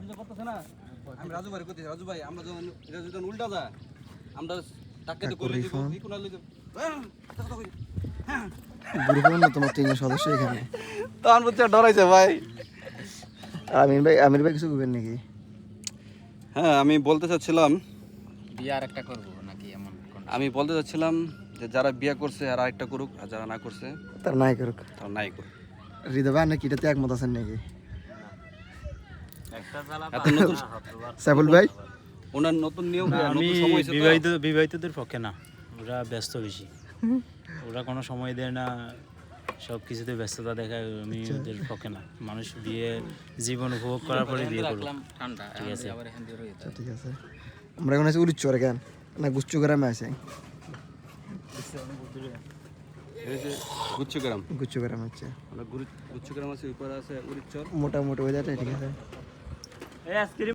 যে করতেছে না আমি রাজু ভাই কইতেছি রাজু ভাই আমরা যখন এটা যদি উল্টা যায় আমরা টাকাতে করে দিব কি কোন লইতে গ্রুপের অন্যতম 3 সদস্য এখানে। তখন বুঝছে ডরাইছে ভাই। আমির ভাই কিছু করবেন নাকি? হ্যাঁ আমি বলতে চাচ্ছিলাম বিয়ে আর একটা করবো নাকি এমন আমি বলতে চাচ্ছিলাম যে যারা বিয়ে করছে আর আরেকটা করুক আর যারা না করছে তার নাই করুক। তারা নাই করুক। হৃদয় ভাই নাকি এটাতে একমত আছেন নাকি? এত নতুন সাইফুল ভাই ওনার নতুন নিয়ম আমি নতুন সময় হয়েছে তো। বিবাহিতদের পক্ষে না, ওরা ব্যস্ত বেশি, ওরা কোনো সময় দেয় না, সব কিছুতে ব্যস্ততা দেখায়, আমি ওদের পক্ষে না। মানুষ বিয়ে জীবন উপভোগ করার পরে বিয়ে করবে। ঠান্ডা ঠিক আছে। আবার এখান দিয়ে রয়ে ঠিক আছে। আমরা এখন আছি উড়িচ্চর কেন না গুচ্ছু গ্রামে আছে? এই যে গুচ্ছগ্রাম গুচ্ছু গ্রাম হচ্ছে আমরা গুচ্ছগ্রাম আছে উপরে আছে উড়িচ্চর মোটামুটি ওই জায়গাটাই ঠিক আছে।